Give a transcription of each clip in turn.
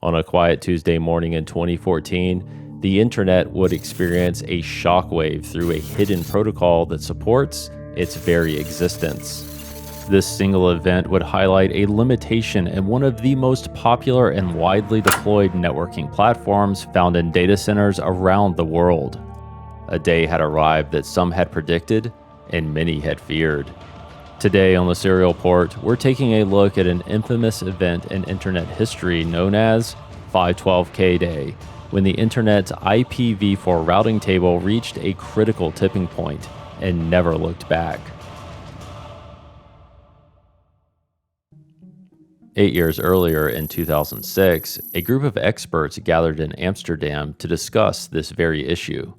On a quiet Tuesday morning in 2014, the internet would experience a shockwave through a hidden protocol that supports its very existence. This single event would highlight a limitation in one of the most popular and widely deployed networking platforms found in data centers around the world. A day had arrived that some had predicted and many had feared. Today on the Serial Port, we're taking a look at an infamous event in internet history known as 512K Day, when the internet's IPv4 routing table reached a critical tipping point and never looked back. 8 years earlier, in 2006, a group of experts gathered in Amsterdam to discuss this very issue.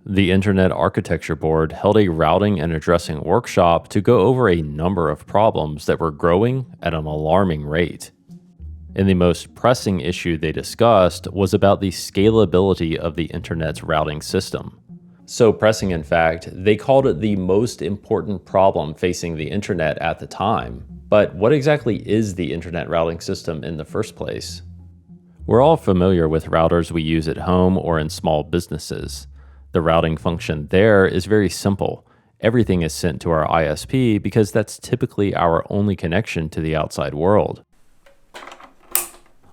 The Internet Architecture Board held a routing and addressing workshop to go over a number of problems that were growing at an alarming rate. And the most pressing issue they discussed was about the scalability of the Internet's routing system. So pressing, in fact, they called it the most important problem facing the Internet at the time. But what exactly is the Internet routing system in the first place? We're all familiar with routers we use at home or in small businesses. The routing function there is very simple. Everything is sent to our ISP because that's typically our only connection to the outside world.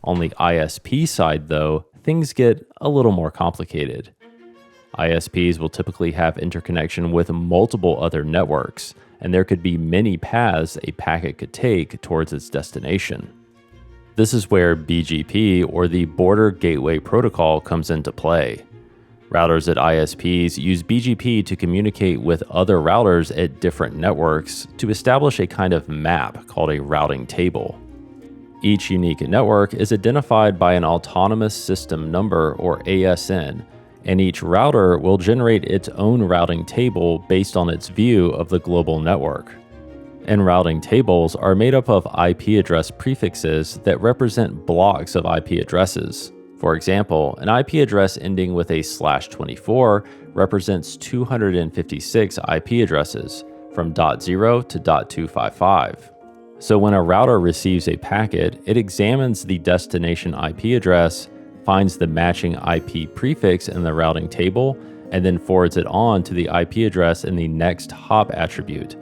On the ISP side, though, things get a little more complicated. ISPs will typically have interconnection with multiple other networks, and there could be many paths a packet could take towards its destination. This is where BGP, or the Border Gateway Protocol, comes into play. Routers at ISPs use BGP to communicate with other routers at different networks to establish a kind of map called a routing table. Each unique network is identified by an autonomous system number, or ASN, and each router will generate its own routing table based on its view of the global network. And routing tables are made up of IP address prefixes that represent blocks of IP addresses. For example, an IP address ending with a /24 represents 256 IP addresses from .0 to .255. So when a router receives a packet, it examines the destination IP address, finds the matching IP prefix in the routing table, and then forwards it on to the IP address in the next hop attribute.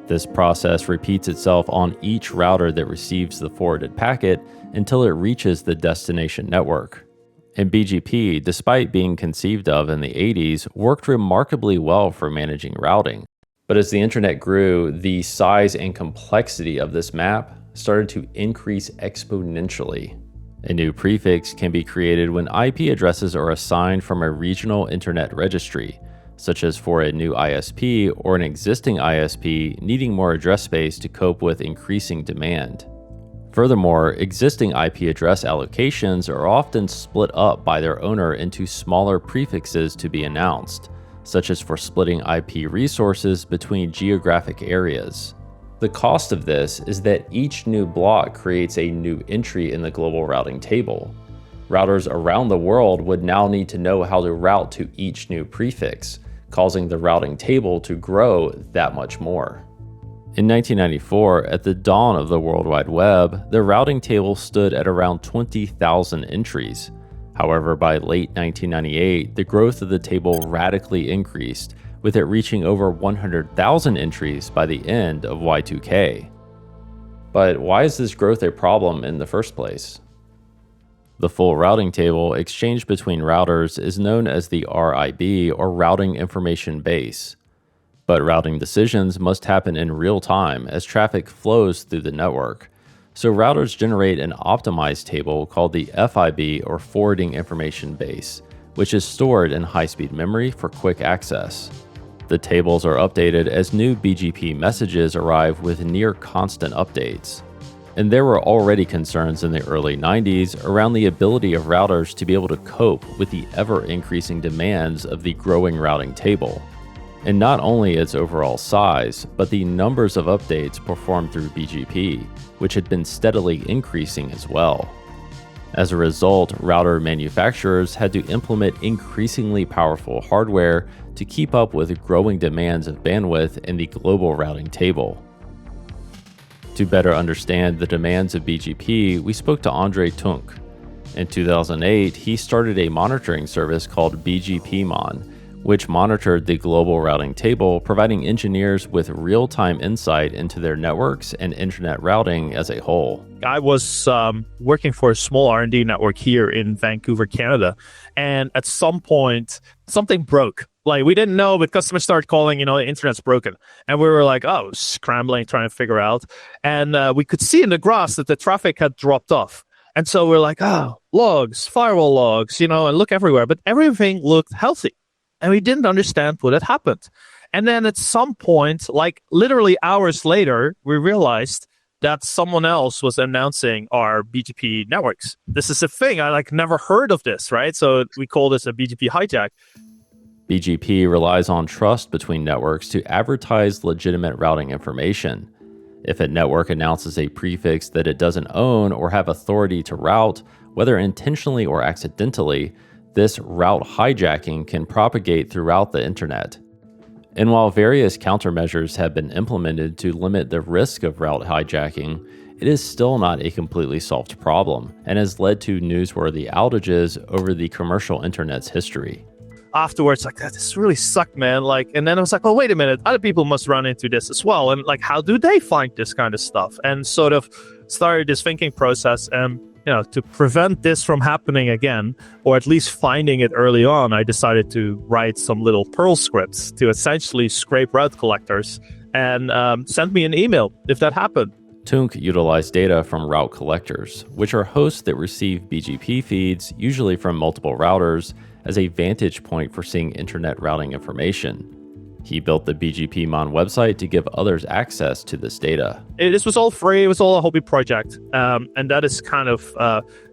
This process repeats itself on each router that receives the forwarded packet until it reaches the destination network. And BGP, despite being conceived of in the 80s, worked remarkably well for managing routing. But as the internet grew, the size and complexity of this map started to increase exponentially. A new prefix can be created when IP addresses are assigned from a regional internet registry, such as for a new ISP or an existing ISP needing more address space to cope with increasing demand. Furthermore, existing IP address allocations are often split up by their owner into smaller prefixes to be announced, such as for splitting IP resources between geographic areas. The cost of this is that each new block creates a new entry in the global routing table. Routers around the world would now need to know how to route to each new prefix, causing the routing table to grow that much more. In 1994, at the dawn of the World Wide Web, the routing table stood at around 20,000 entries. However, by late 1998, the growth of the table radically increased, with it reaching over 100,000 entries by the end of Y2K. But why is this growth a problem in the first place? The full routing table exchanged between routers is known as the RIB, or Routing Information Base. But routing decisions must happen in real time as traffic flows through the network. So routers generate an optimized table called the FIB, or Forwarding Information Base, which is stored in high-speed memory for quick access. The tables are updated as new BGP messages arrive with near constant updates. And there were already concerns in the early 90s around the ability of routers to be able to cope with the ever-increasing demands of the growing routing table. And not only its overall size, but the numbers of updates performed through BGP, which had been steadily increasing as well. As a result, router manufacturers had to implement increasingly powerful hardware to keep up with growing demands of bandwidth in the global routing table. To better understand the demands of BGP, we spoke to Andree Toonk. In 2008, he started a monitoring service called BGPMon, which monitored the global routing table, providing engineers with real-time insight into their networks and internet routing as a whole. I was working for a small R&D network here in Vancouver, Canada, and at some point, something broke. Like, we didn't know, but customers started calling, the internet's broken. And we were like, scrambling, trying to figure out. And we could see in the graphs that the traffic had dropped off. And so we're like, logs, firewall logs, and look everywhere. But everything looked healthy. And we didn't understand what had happened. And then at some point, like literally hours later, we realized that someone else was announcing our BGP networks. This is a thing. I never heard of this, right? So we call this a BGP hijack. BGP relies on trust between networks to advertise legitimate routing information. If a network announces a prefix that it doesn't own or have authority to route, whether intentionally or accidentally, this route hijacking can propagate throughout the internet. And while various countermeasures have been implemented to limit the risk of route hijacking, it is still not a completely solved problem and has led to newsworthy outages over the commercial internet's history. Afterwards, this really sucked, man. And then I was like, oh, wait a minute, other people must run into this as well. And how do they find this kind of stuff? And sort of started this thinking process. And to prevent this from happening again, or at least finding it early on, I decided to write some little Perl scripts to essentially scrape route collectors and send me an email if that happened. Toonk utilized data from route collectors, which are hosts that receive BGP feeds, usually from multiple routers, as a vantage point for seeing internet routing information. He built the BGPMon website to give others access to this data. This was all free. It was all a hobby project. And that is kind of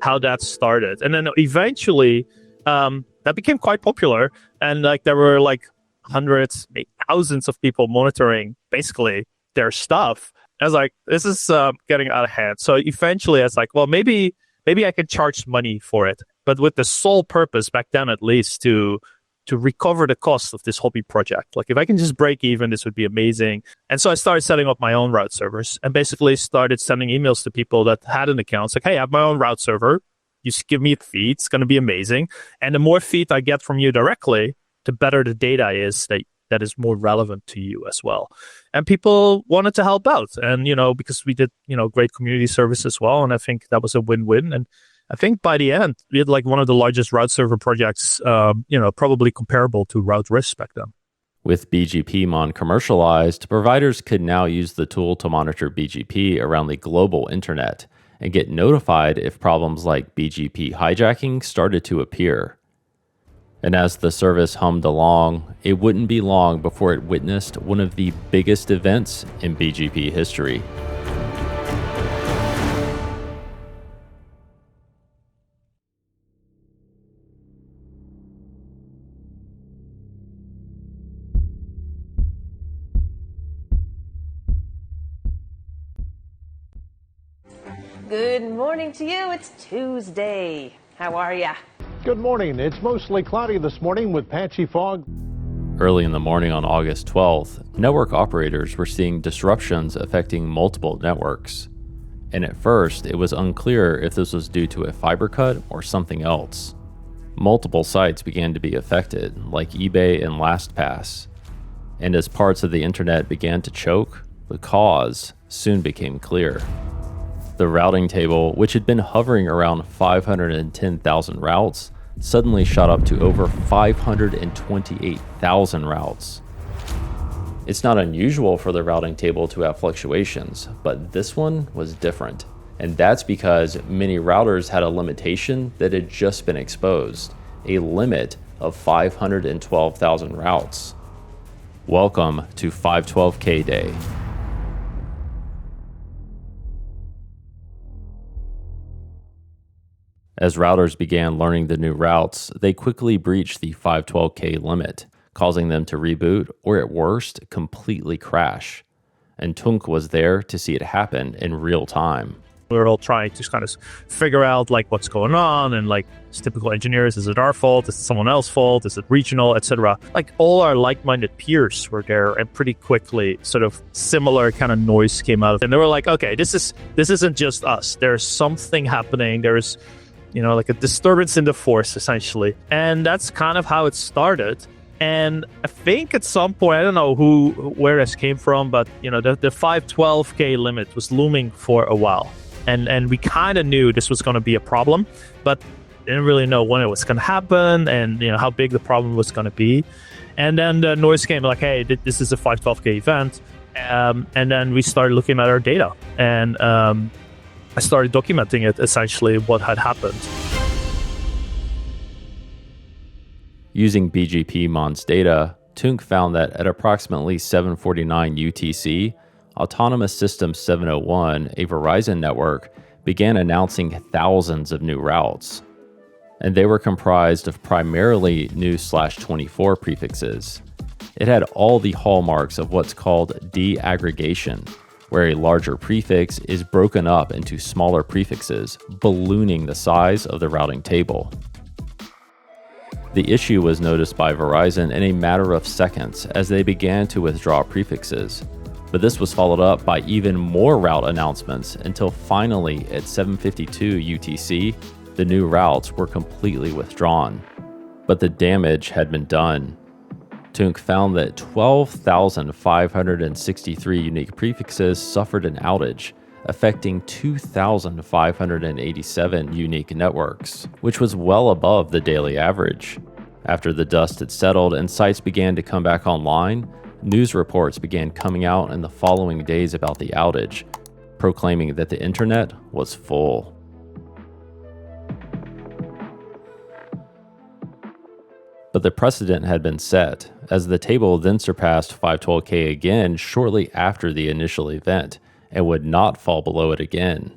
how that started. And then eventually, that became quite popular. And there were hundreds, maybe thousands of people monitoring basically their stuff. I was like, this is getting out of hand. So eventually I was like, well, maybe I could charge money for it. But with the sole purpose, back then at least, to recover the cost of this hobby project. If I can just break even, this would be amazing. And so I started setting up my own route servers and basically started sending emails to people that had an account. It's like, hey, I have my own route server. You just give me a feed. It's going to be amazing. And the more feed I get from you directly, the better the data is that is more relevant to you as well. And people wanted to help out. And, because we did, great community service as well. And I think that was a win-win. And I think by the end, we had one of the largest route server projects, probably comparable to Route Risk back then. With BGPMon commercialized, providers could now use the tool to monitor BGP around the global internet and get notified if problems like BGP hijacking started to appear. And as the service hummed along, it wouldn't be long before it witnessed one of the biggest events in BGP history. Good morning to you. It's Tuesday. How are ya? Good morning. It's mostly cloudy this morning with patchy fog. Early in the morning on August 12th, network operators were seeing disruptions affecting multiple networks. And at first, it was unclear if this was due to a fiber cut or something else. Multiple sites began to be affected, like eBay and LastPass. And as parts of the internet began to choke, the cause soon became clear. The routing table, which had been hovering around 510,000 routes, suddenly shot up to over 528,000 routes. It's not unusual for the routing table to have fluctuations, but this one was different. And that's because many routers had a limitation that had just been exposed, a limit of 512,000 routes. Welcome to 512K Day. As routers began learning the new routes, they quickly breached the 512K limit, causing them to reboot or at worst, completely crash. And Toonk was there to see it happen in real time. We were all trying to kind of figure out what's going on and as typical engineers, is it our fault? Is it someone else's fault? Is it regional, etc.? All our like-minded peers were there, and pretty quickly sort of similar kind of noise came out. And they were like, okay, this isn't just us. There's something happening. There's like a disturbance in the force, essentially. And that's kind of how it started. And I think at some point, I don't know where this came from, but the 512K limit was looming for a while. And we kind of knew this was going to be a problem, but didn't really know when it was going to happen and how big the problem was going to be. And then the noise came like, hey, this is a 512K event. And then we started looking at our data, and I started documenting it, essentially what had happened. Using BGPMon's data, Toonk found that at approximately 7:49 UTC, Autonomous System 701, a Verizon network, began announcing thousands of new routes. And they were comprised of primarily new /24 prefixes. It had all the hallmarks of what's called deaggregation, where a larger prefix is broken up into smaller prefixes, ballooning the size of the routing table. The issue was noticed by Verizon in a matter of seconds as they began to withdraw prefixes, but this was followed up by even more route announcements until finally at 7:52 UTC, the new routes were completely withdrawn. But the damage had been done. Toonk found that 12,563 unique prefixes suffered an outage, affecting 2,587 unique networks, which was well above the daily average. After the dust had settled and sites began to come back online, news reports began coming out in the following days about the outage, proclaiming that the internet was full. But the precedent had been set, as the table then surpassed 512K again shortly after the initial event, and would not fall below it again.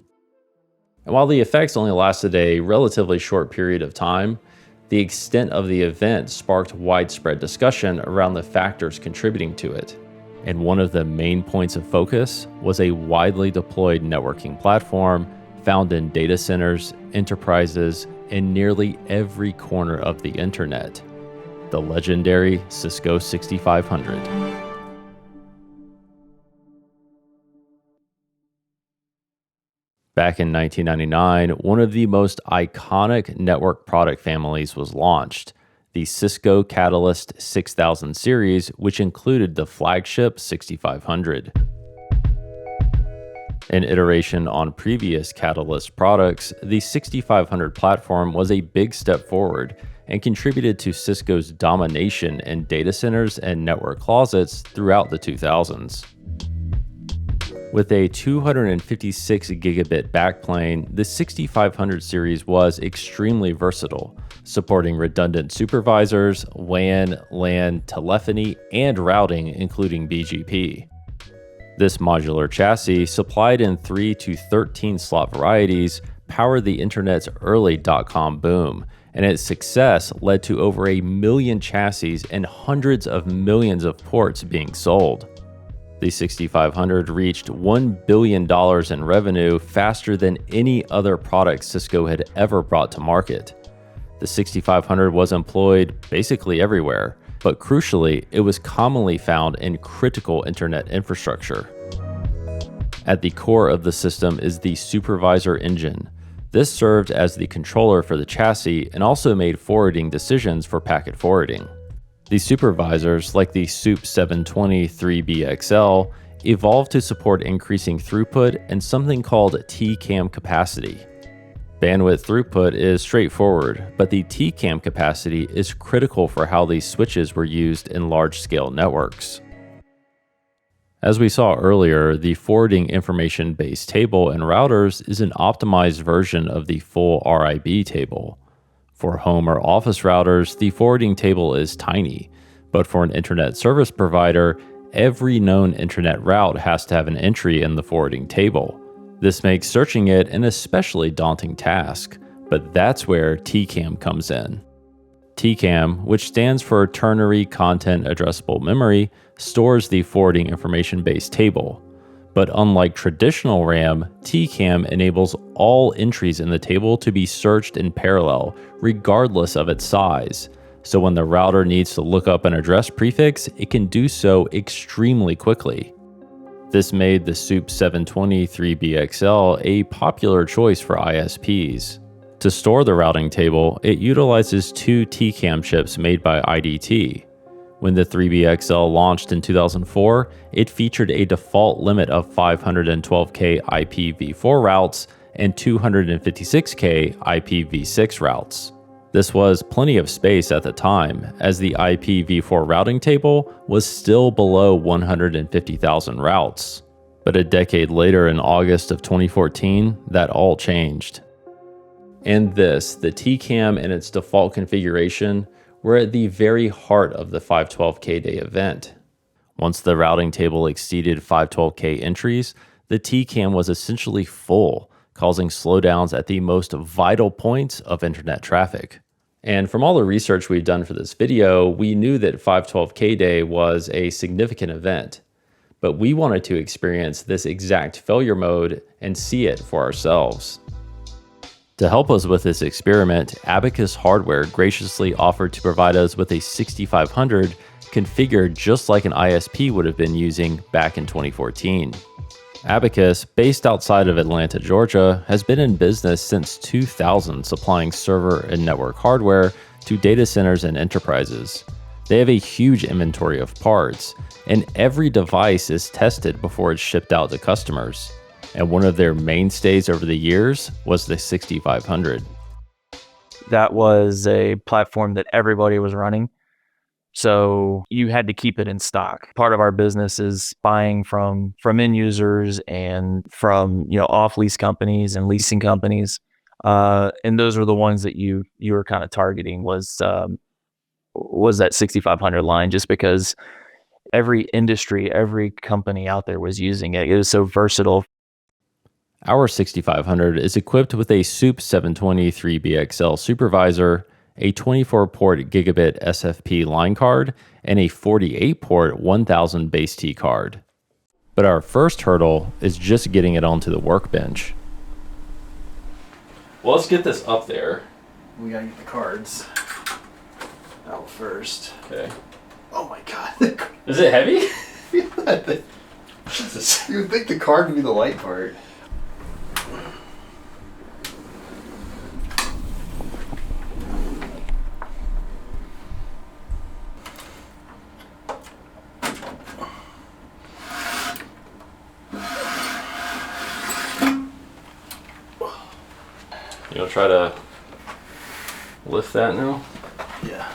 And while the effects only lasted a relatively short period of time, the extent of the event sparked widespread discussion around the factors contributing to it. And one of the main points of focus was a widely deployed networking platform found in data centers, enterprises, and nearly every corner of the internet: the legendary Cisco 6500. Back in 1999, one of the most iconic network product families was launched, the Cisco Catalyst 6000 series, which included the flagship 6500. An iteration on previous Catalyst products, the 6500 platform was a big step forward and contributed to Cisco's domination in data centers and network closets throughout the 2000s. With a 256 gigabit backplane, the 6500 series was extremely versatile, supporting redundant supervisors, WAN, LAN, telephony, and routing, including BGP. This modular chassis, supplied in 3 to 13 slot varieties, powered the internet's early .com boom, and its success led to over 1 million chassis and hundreds of millions of ports being sold. The 6500 reached $1 billion in revenue faster than any other product Cisco had ever brought to market. The 6500 was employed basically everywhere, but crucially, it was commonly found in critical internet infrastructure. At the core of the system is the supervisor engine. This served as the controller for the chassis and also made forwarding decisions for packet forwarding. The supervisors, like the SUP 720 3BXL, evolved to support increasing throughput and something called TCAM capacity. Bandwidth throughput is straightforward, but the TCAM capacity is critical for how these switches were used in large-scale networks. As we saw earlier, the forwarding information base table in routers is an optimized version of the full RIB table. For home or office routers, the forwarding table is tiny, but for an internet service provider, every known internet route has to have an entry in the forwarding table. This makes searching it an especially daunting task, but that's where TCAM comes in. TCAM, which stands for Ternary Content Addressable Memory, stores the forwarding information base table. But unlike traditional RAM, TCAM enables all entries in the table to be searched in parallel, regardless of its size. So when the router needs to look up an address prefix, it can do so extremely quickly. This made the SUP 720 3BXL a popular choice for ISPs. To store the routing table, it utilizes two TCAM chips made by IDT. When the 3BXL launched in 2004, it featured a default limit of 512K IPv4 routes and 256K IPv6 routes. This was plenty of space at the time, as the IPv4 routing table was still below 150,000 routes. But a decade later, in August of 2014, that all changed. And this, the TCAM and its default configuration, were at the very heart of the 512K day event. Once the routing table exceeded 512K entries, the TCAM was essentially full, causing slowdowns at the most vital points of internet traffic. And from all the research we've done for this video, we knew that 512K day was a significant event, but we wanted to experience this exact failure mode and see it for ourselves. To help us with this experiment, Abacus Hardware graciously offered to provide us with a 6500 configured just like an ISP would have been using back in 2014. Abacus, based outside of Atlanta, Georgia, has been in business since 2000 supplying server and network hardware to data centers and enterprises. They have a huge inventory of parts, and every device is tested before it's shipped out to customers. And one of their mainstays over the years was the 6500. That was a platform that everybody was running, so you had to keep it in stock. Part of our business is buying from end users and from off lease companies and leasing companies, and those were the ones that you were kind of targeting was that 6500 line, just because every industry, every company out there was using it. It was so versatile. Our 6500 is equipped with a SOUP 723 BXL supervisor, a 24-port gigabit SFP line card, and a 48-port 1000 base T card. But our first hurdle is just getting it onto the workbench. Well, let's get this up there. We gotta get the cards out first. Okay. Oh my god. Is it heavy? Jesus. You would think the card would be the light part. You'll try to lift that now? Yeah.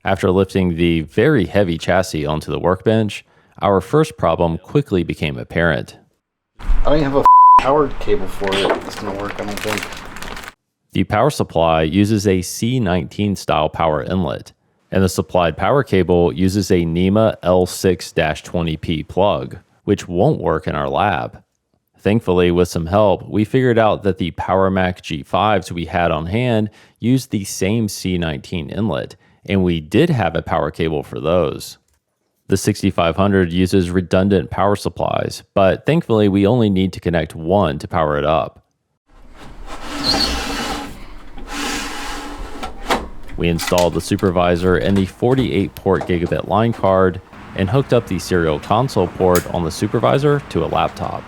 After lifting the very heavy chassis onto the workbench, our first problem quickly became apparent. I don't even have a power cable for it. It's gonna work, I don't think. The power supply uses a C19 style power inlet, and the supplied power cable uses a NEMA L6-20P plug, which won't work in our lab. Thankfully, with some help, we figured out that the PowerMac G5s we had on hand used the same C19 inlet, and we did have a power cable for those. The 6500 uses redundant power supplies, but thankfully we only need to connect one to power it up. We installed the supervisor and the 48-port gigabit line card and hooked up the serial console port on the supervisor to a laptop.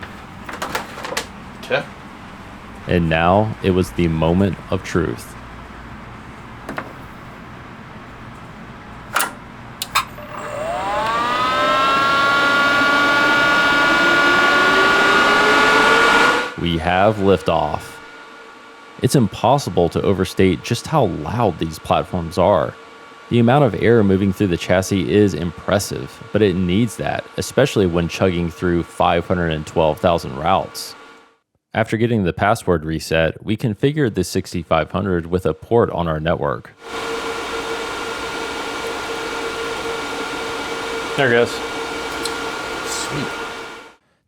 Okay. And now it was the moment of truth. We have liftoff. It's impossible to overstate just how loud these platforms are. The amount of air moving through the chassis is impressive, but it needs that, especially when chugging through 512,000 routes. After getting the password reset, we configured the 6500 with a port on our network. There it goes. Sweet.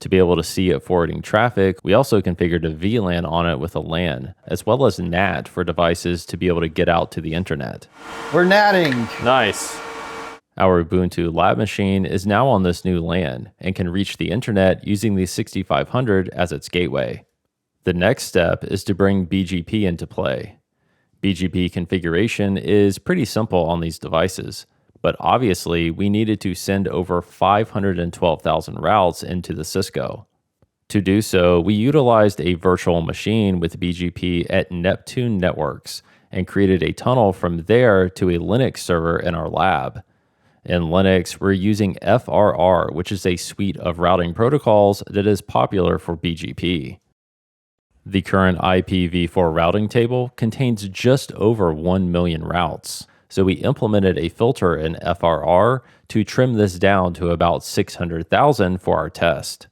To be able to see it forwarding traffic, we also configured a VLAN on it with a LAN, as well as NAT for devices to be able to get out to the internet. We're natting. Nice. Our Ubuntu lab machine is now on this new LAN and can reach the internet using the 6500 as its gateway. The next step is to bring BGP into play. BGP configuration is pretty simple on these devices, but obviously we needed to send over 512,000 routes into the Cisco. To do so, we utilized a virtual machine with BGP at Neptune Networks and created a tunnel from there to a Linux server in our lab. In Linux, we're using FRR, which is a suite of routing protocols that is popular for BGP. The current IPv4 routing table contains just over 1 million routes, so we implemented a filter in FRR to trim this down to about 600,000 for our test.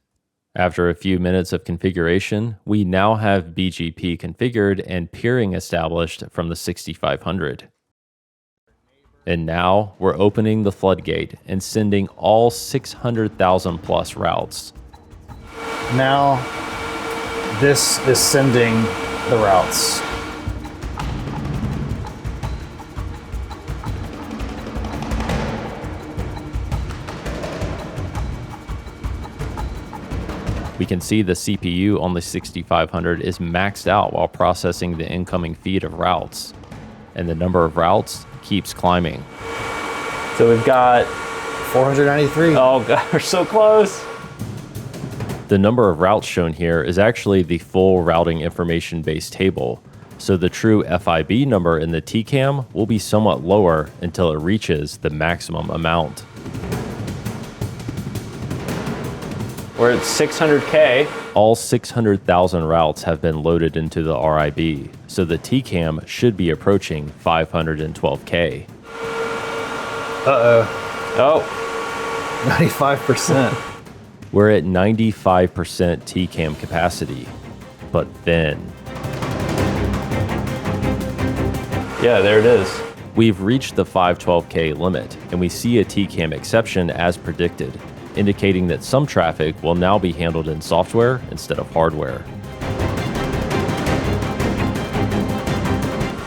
After a few minutes of configuration, we now have BGP configured and peering established from the 6500. And now we're opening the floodgate and sending all 600,000 plus routes. Now, this is sending the routes. We can see the CPU on the 6500 is maxed out while processing the incoming feed of routes, and the number of routes keeps climbing. So we've got 493. Oh god, we're so close. The number of routes shown here is actually the full routing information base table, so the true FIB number in the TCAM will be somewhat lower until it reaches the maximum amount. We're at 600K. All 600,000 routes have been loaded into the RIB, so the TCAM should be approaching 512K. Oh, 95%. We're at 95% TCAM capacity, but then yeah, there it is. we've reached the 512K limit, and we see a TCAM exception as predicted, indicating that some traffic will now be handled in software instead of hardware.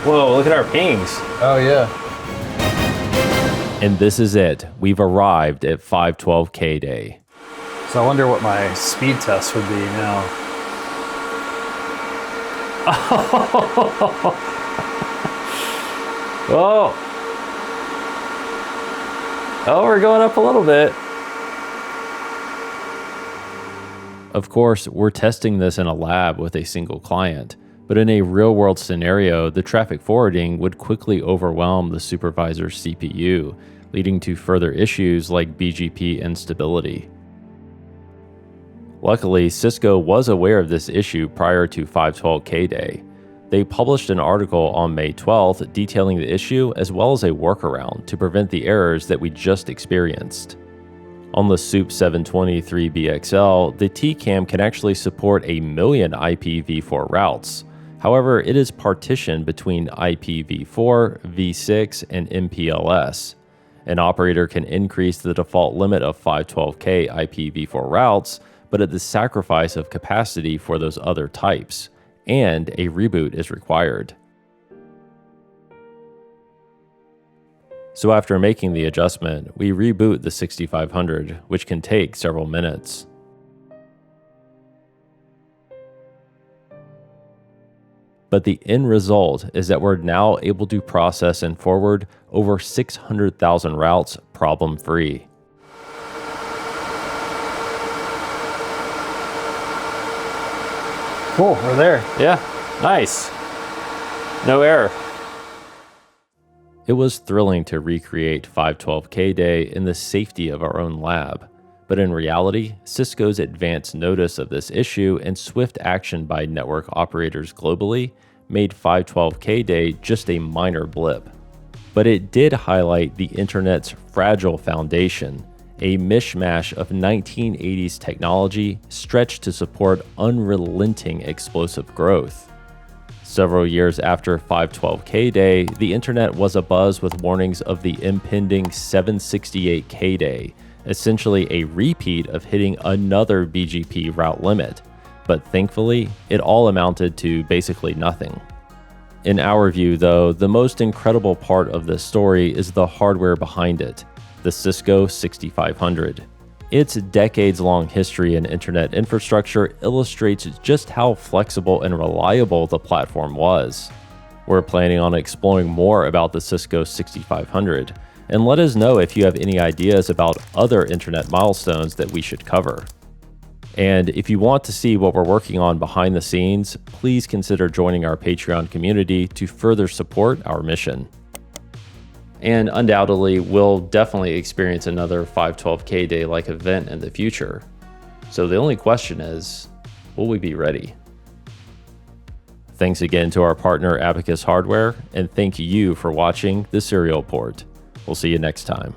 Whoa, look at our pings. Oh, yeah. And this is it. We've arrived at 512K day. So I wonder what my speed test would be now. Whoa. Oh, we're going up a little bit. Of course, we're testing this in a lab with a single client, but in a real-world scenario, the traffic forwarding would quickly overwhelm the supervisor's CPU, leading to further issues like BGP instability. Luckily, Cisco was aware of this issue prior to 512K day. They published an article on May 12th detailing the issue as well as a workaround to prevent the errors that we just experienced. On the SOUP 723BXL, the TCAM can actually support 1 million IPv4 routes. However, it is partitioned between IPv4, v6, and MPLS. An operator can increase the default limit of 512K IPv4 routes, but at the sacrifice of capacity for those other types, and a reboot is required. So after making the adjustment, we reboot the 6500, which can take several minutes. But the end result is that we're now able to process and forward over 600,000 routes problem-free. Cool, we're there. Yeah, nice. No error. It was thrilling to recreate 512K day in the safety of our own lab, but in reality, Cisco's advance notice of this issue and swift action by network operators globally made 512K day just a minor blip. But it did highlight the internet's fragile foundation, a mishmash of 1980s technology stretched to support unrelenting explosive growth. Several years after 512K day, the internet was abuzz with warnings of the impending 768K day, essentially a repeat of hitting another BGP route limit. But thankfully, it all amounted to basically nothing. In our view, though, the most incredible part of this story is the hardware behind it, the Cisco 6500. Its decades-long history in internet infrastructure illustrates just how flexible and reliable the platform was. We're planning on exploring more about the Cisco 6500, and let us know if you have any ideas about other internet milestones that we should cover. And if you want to see what we're working on behind the scenes, please consider joining our Patreon community to further support our mission. And undoubtedly, we'll definitely experience another 512K day-like event in the future. So the only question is, will we be ready? Thanks again to our partner Abacus Hardware, and thank you for watching the Serial Port. We'll see you next time.